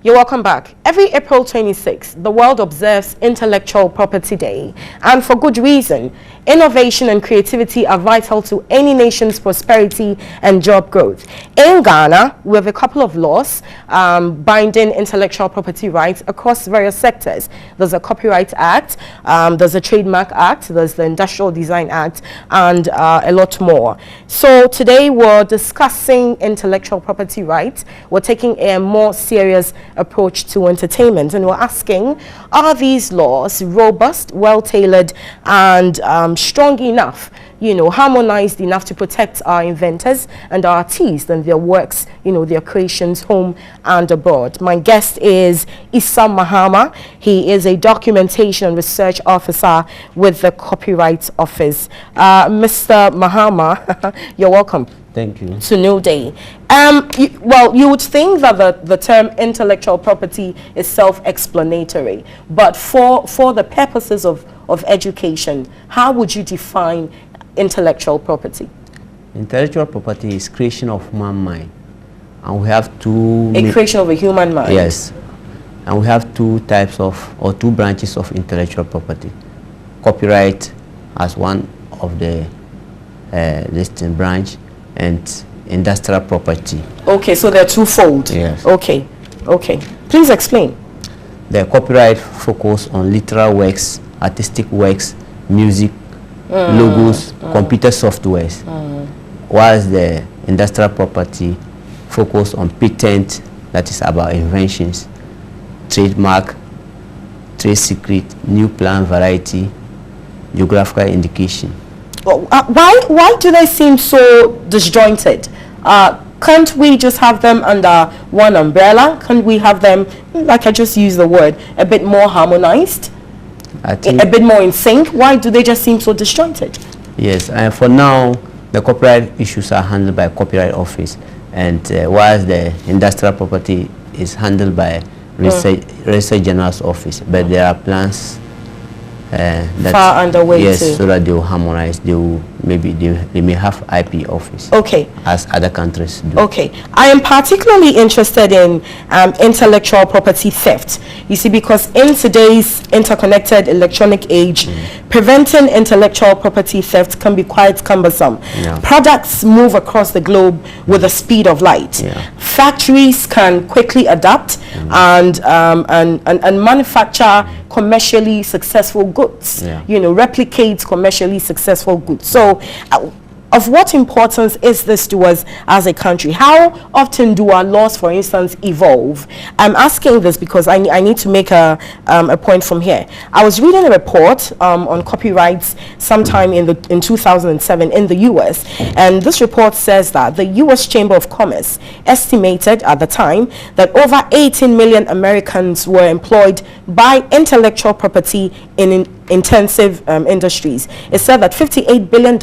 You're welcome back. Every April 26th, the world observes Intellectual Property Day, and for good reason. Innovation and creativity are vital to any nation's prosperity and job growth. In Ghana, we have a couple of laws binding intellectual property rights across various sectors. There's a Copyright Act, there's a Trademark Act, there's the Industrial Design Act, and a lot more. So today we're discussing intellectual property rights. We're taking a more serious approach to entertainment, and we're asking, are these laws robust, well-tailored, and strong enough, harmonized enough to protect our inventors and our artists and their works, their creations home and abroad? My guest is Issa Mahama. He is a documentation and research officer with the Copyright Office. Mr. Mahama, you're welcome. Thank you. To NewDay. You would think that the term intellectual property is self-explanatory, but for the purposes of education, how would you define intellectual property? Intellectual property is creation of human mind, and we have two... A creation of a human mind? Yes. And we have two types of, or two branches of intellectual property. Copyright as one of the listed branch, and industrial property. Okay, so they're twofold. Yes. Okay. Please explain. The copyright focus on literal works, artistic works, music, logos, computer softwares, whilst the industrial property focus on patent, that is about inventions, trademark, trade secret, new plant variety, geographical indication. Why do they seem so disjointed? Can't we just have them under one umbrella? Can't we have them, like I just used the word, a bit more harmonized? A bit more in sync? Why do they just seem so disjointed? Yes, and for now, the copyright issues are handled by Copyright Office, and whilst the industrial property is handled by Research General's Office, but there are plans far underway, yes, too. So that they will harmonize. They will they may have IP office. Okay. As other countries do. Okay. I am particularly interested in intellectual property theft. You see, because in today's interconnected electronic age, preventing intellectual property theft can be quite cumbersome. Yeah. Products move across the globe with the speed of light. Yeah. Factories can quickly adapt and manufacture commercially successful goods, replicate commercially successful goods. So of what importance is this to us as a country? How often do our laws, for instance, evolve? I'm asking this because I need to make a point from here. I was reading a report on copyrights sometime in 2007 in the US, and this report says that the US Chamber of Commerce estimated at the time that over 18 million Americans were employed by intellectual property in intensive industries. It said that $58 billion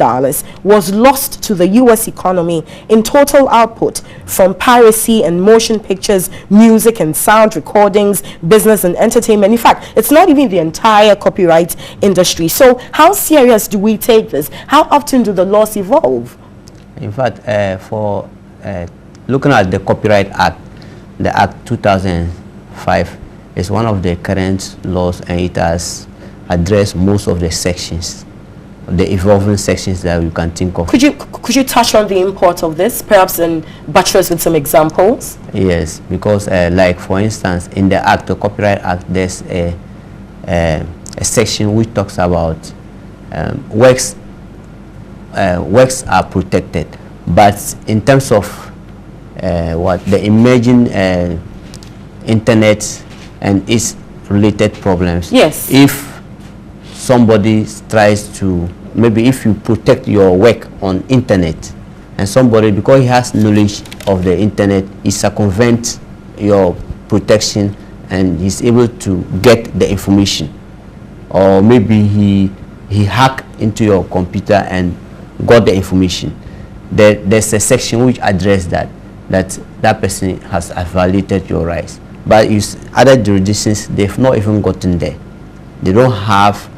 was lost to the U.S. economy in total output from piracy and motion pictures, music and sound recordings, business and entertainment. In fact, it's not even the entire copyright industry. So how serious do we take this? How often do the laws evolve? In fact, for looking at the Copyright Act, the Act 2005 is one of the current laws, and it has address most of the sections, the evolving sections that we can think of. Could you touch on the import of this, perhaps in buttress with some examples? Yes, because like for instance, in the Act, the Copyright Act, there's a section which talks about works are protected, but in terms of what the emerging internet and its related problems. Yes. If somebody tries to, maybe if you protect your work on internet, and somebody, because he has knowledge of the internet, he circumvents your protection and he's able to get the information, or maybe he hacked into your computer and got the information, there's a section which addresses that person has violated your rights. But other jurisdictions, they've not even gotten there. They don't have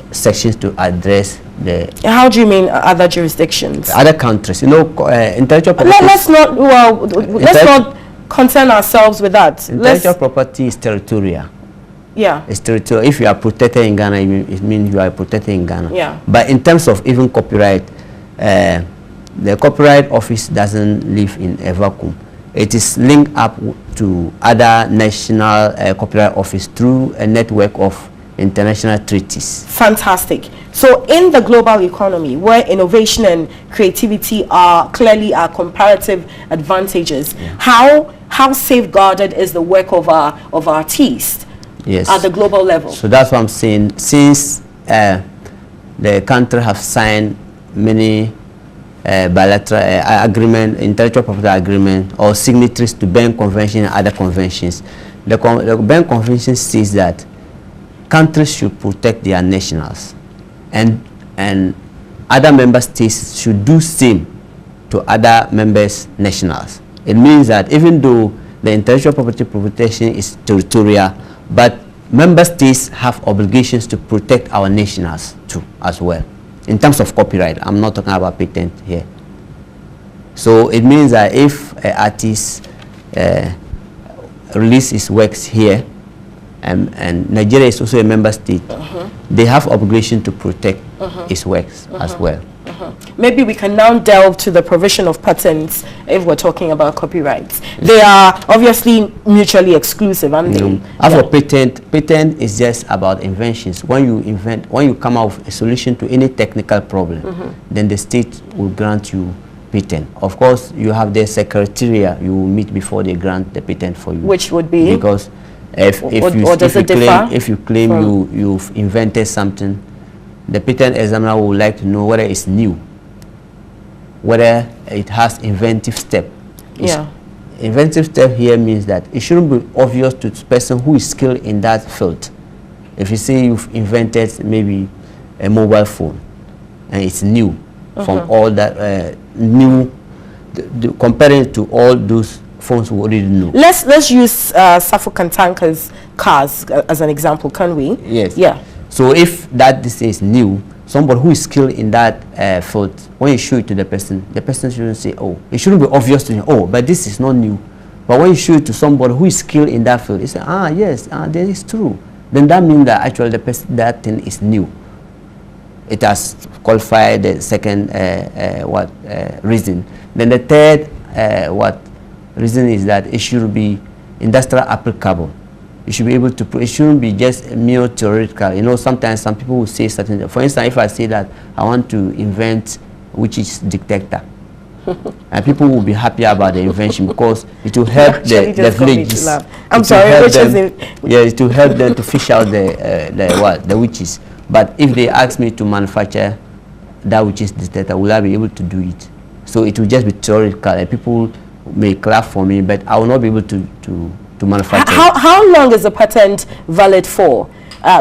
sections to address the... How do you mean other jurisdictions? Other countries, intellectual property... Let's not concern ourselves with that? Intellectual property is territorial. Yeah. It's territorial. If you are protected in Ghana, it means you are protected in Ghana. Yeah. But in terms of even copyright, the Copyright Office doesn't live in a vacuum. It is linked up to other national copyright office through a network of international treaties. Fantastic. So in the global economy, where innovation and creativity are clearly our comparative advantages, how safeguarded is the work of our artists at the global level? So that's what I'm saying. Since the country have signed many bilateral agreement, intellectual property agreement, or signatories to Berne Convention and other conventions, the Berne Convention says that countries should protect their nationals, and other member states should do same to other members' nationals. It means that even though the intellectual property protection is territorial, but member states have obligations to protect our nationals too as well. In terms of copyright, I'm not talking about patent here. So it means that if an artist release his works here, and Nigeria is also a member state, they have obligation to protect his works as well. Maybe we can now delve to the provision of patents if we're talking about copyrights. They are obviously mutually exclusive, aren't they? As for patent is just about inventions. When you come out with a solution to any technical problem, then the state will grant you patent. Of course, you have the criteria you will meet before they grant the patent for you. Which would be? Because if you claim you've invented something, the patent examiner would like to know whether it's new, whether it has inventive step. Inventive step here means that it shouldn't be obvious to the person who is skilled in that field. If you say you've invented maybe a mobile phone and it's new from all that comparing to all those phones we already know. Let's use Safo Kantanka's cars as an example, can we? Yes. Yeah. So if this is new, somebody who is skilled in that field, when you show it to the person shouldn't say, oh, it shouldn't be obvious to him, oh, but this is not new. But when you show it to somebody who is skilled in that field, he say, yes, that is true. Then that means that actually that thing is new. It has qualified the second reason. Then the third reason is that it should be industrial applicable. You should be able to, it shouldn't be just mere theoretical. You know, sometimes some people will say certain, for instance, if I say that I want to invent witches detector, and people will be happy about the invention because it will help the villages. I'm sorry, it will help them to fish out the witches. But if they ask me to manufacture that witches detector, will I be able to do it? So it will just be theoretical, and people may clap for me, but I will not be able to manufacture. How long is the patent valid for?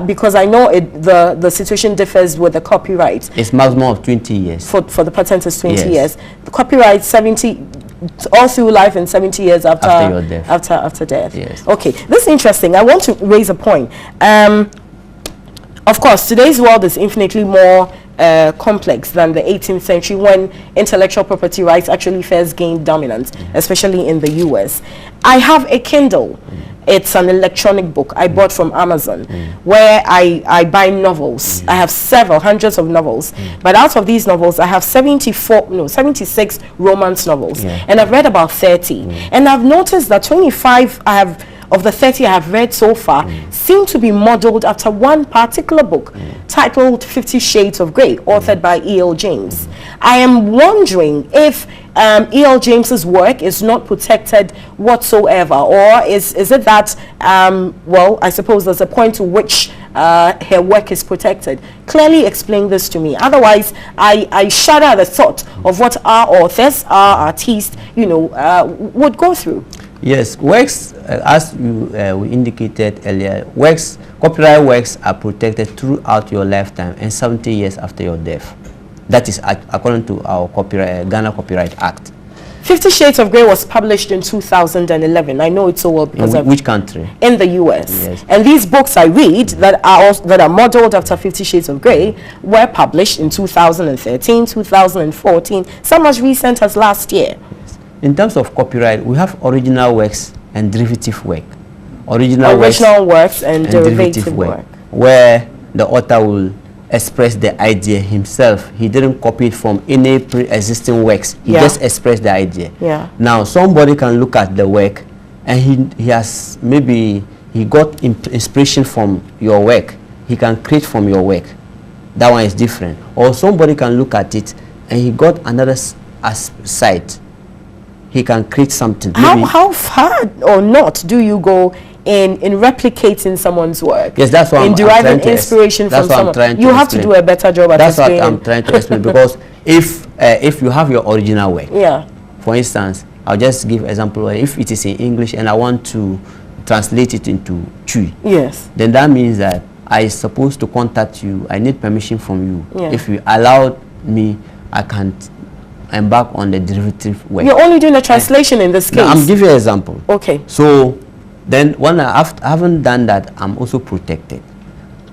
Because I know the situation differs with the copyright. It's maximum of 20 years. For the patent is 20 years. The copyright 70, all through life, and 70 years after your death. After death. Yes. Okay, this is interesting. I want to raise a point. Of course, today's world is infinitely more complex than the 18th century, when intellectual property rights actually first gained dominance, especially in the US. I have a Kindle. It's an electronic book I bought from Amazon, where I buy novels. I have hundreds of novels, but out of these novels I have 76 romance novels, and I've read about 30, and I've noticed that 25 of the 30 I have read so far seem to be modeled after one particular book titled 50 Shades of Grey, authored by E.L. James. I am wondering if E.L. James's work is not protected whatsoever, or is it that, well, I suppose there's a point to which her work is protected. Clearly explain this to me. Otherwise, I shudder at the thought of what our authors, our artists, would go through. Yes, works, as we indicated earlier, copyright works are protected throughout your lifetime and 70 years after your death. That is according to our Ghana Copyright Act. 50 Shades of Grey was published in 2011. I know it so well because in which country? In the US. Yes. And these books I read that are modeled after 50 Shades of Grey were published in 2013, 2014, some as recent as last year. in terms of copyright, we have original works and derivative work. Original works and derivative work, where the author will express the idea himself. He didn't copy it from any pre-existing works. He just expressed the idea. Yeah. Now somebody can look at the work and he has maybe he got inspiration from your work. He can create from your work. That one is different. Or somebody can look at it and he got another side. He can create something. How far or not do you go in replicating someone's work? Yes, that's what in deriving inspiration from someone. You have to do a better job at explaining. That's what I'm trying to explain. Because if you have your original work, for instance, I'll just give example. If it is in English and I want to translate it into Twi, then that means that I supposed to contact you. I need permission from you. If you allowed me, I can embark on the derivative work. You're only doing a translation in this case. No, I'm giving you an example. Okay. So then when I haven't done that, I'm also protected.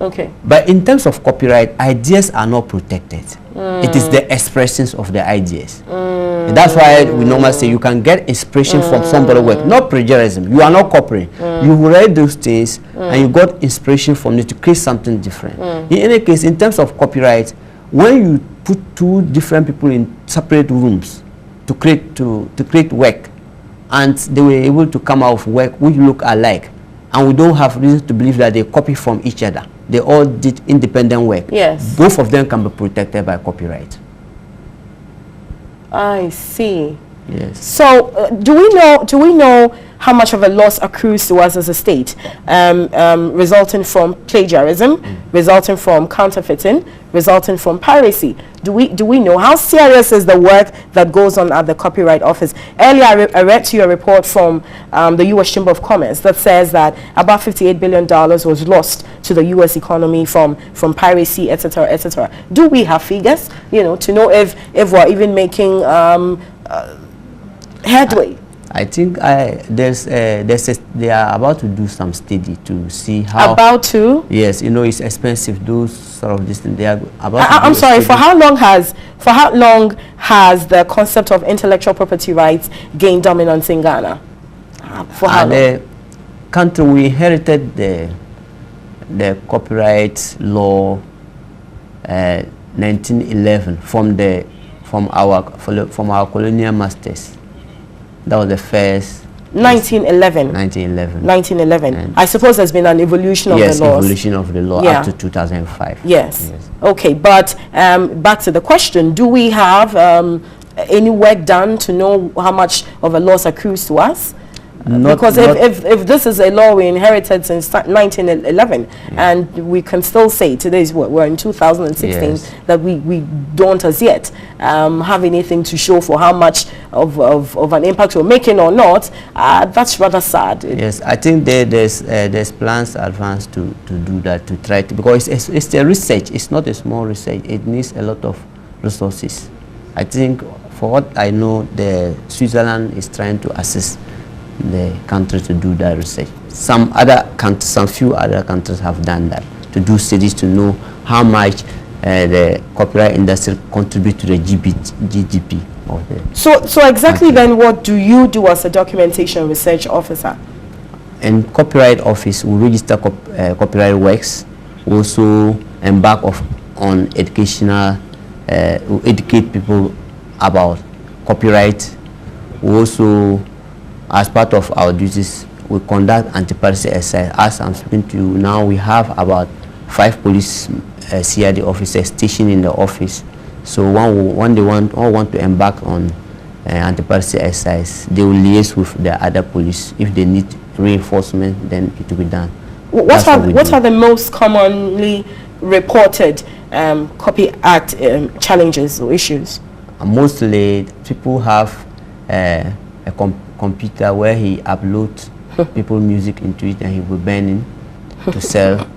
Okay. But in terms of copyright, ideas are not protected. It is the expressions of the ideas. And that's why we normally say you can get inspiration from somebody's work, not plagiarism. You are not copying. You read those things and you got inspiration from it to create something different. In any case, in terms of copyright, when you put two different people in separate rooms to create work, and they were able to come out with work which look alike, and we don't have reason to believe that they copy from each other. They all did independent work. Yes. Both of them can be protected by copyright. I see. Yes. So do we know how much of a loss accrues to us as a state, resulting from plagiarism, resulting from counterfeiting, resulting from piracy? Do we know how serious is the work that goes on at the Copyright Office? Earlier, I read to you a report from the U.S. Chamber of Commerce that says that about $58 billion was lost to the U.S. economy from piracy, etc., etc. Do we have figures, to know if we're even making headway? I think they are about to do some study to see how. About to? Yes, it's expensive. Those sort of this thing they are about. I'm sorry. For how long has the concept of intellectual property rights gained dominance in Ghana? For how long? The country, we inherited the copyright law 1911 from our colonial masters. That was the first. 1911. 1911. 1911. And I suppose there's been an evolution of the laws. Yes, evolution of the law up to 2005. Yes. Okay, but back to the question: do we have any work done to know how much of a loss accrues to us? Because if this is a law we inherited since 1911, and we can still say today's we're in 2016, that we don't as yet have anything to show for how much of an impact we're making or not, that's rather sad. Yes, I think there's plans advanced to do that, to try to, because it's a research. It's not a small research. It needs a lot of resources. I think, for what I know, Switzerland is trying to assist the country to do that research. Some few other countries have done that, to do studies to know how much the copyright industry contribute to the GDP of the So exactly country. Then what do you do as a documentation research officer? In Copyright Office, we register copyright works. We also embark on educational, we educate people about copyright. We also, as part of our duties, we conduct anti-piracy exercise. As I'm speaking to you now, we have about 5 police CID officers stationed in the office. So when they want to embark on anti-piracy exercise, they will liaise with the other police. If they need reinforcement, then it will be done. What are the most commonly reported Copy Act challenges or issues? Mostly, people have a computer where he uploads people's music into it, and he will burn it to sell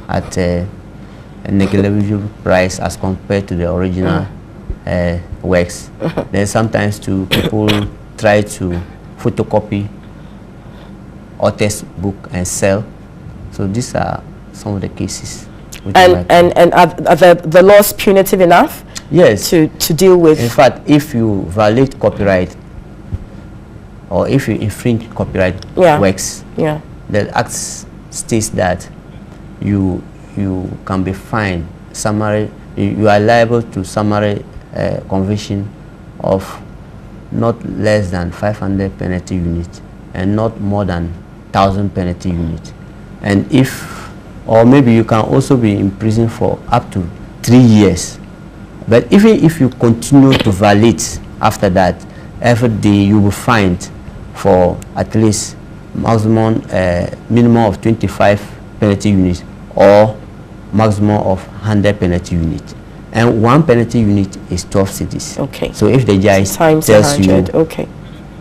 at a negligible price as compared to the original works. Then sometimes too, people try to photocopy author's book and sell. So these are some of the cases. And are the laws punitive enough? Yes. To deal with? In fact, if you violate copyright, or if you infringe copyright works, the Act states that you can be fined summary. You are liable to summary conviction of not less than 500 penalty units and not more than 1,000 penalty units. And or maybe you can also be in prison for up to 3 years. But even if you continue to violate after that, every day you will fined for at least minimum of 25 penalty units or maximum of 100 penalty units. And 1 penalty unit is 12 cities. Okay. So if the judge tells 100, you, okay.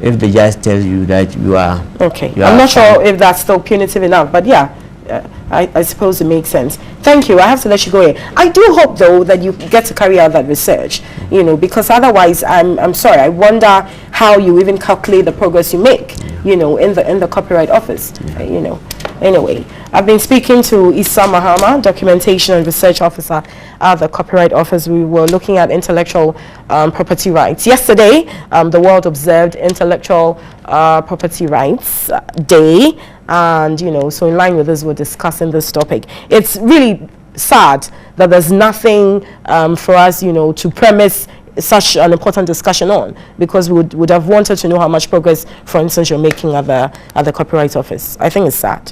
If the judge tells you that you are okay, I'm not sure if that's still punitive enough, but yeah, I suppose it makes sense. Thank you. I have to let you go here. I do hope though that you get to carry out that research, you know, because otherwise I'm sorry, I wonder how you even calculate the progress you make, you know, in the Copyright Office, you know. Anyway, I've been speaking to Issa Mahama, Documentation and Research Officer at the Copyright Office. We were looking at intellectual property rights. Yesterday, the world observed Intellectual Property Rights Day, and, you know, so in line with this, we're discussing this topic. It's really sad that there's nothing for us, you know, to premise such an important discussion on, because we would have wanted to know how much progress, for instance, you're making at the Copyright Office. I think it's sad.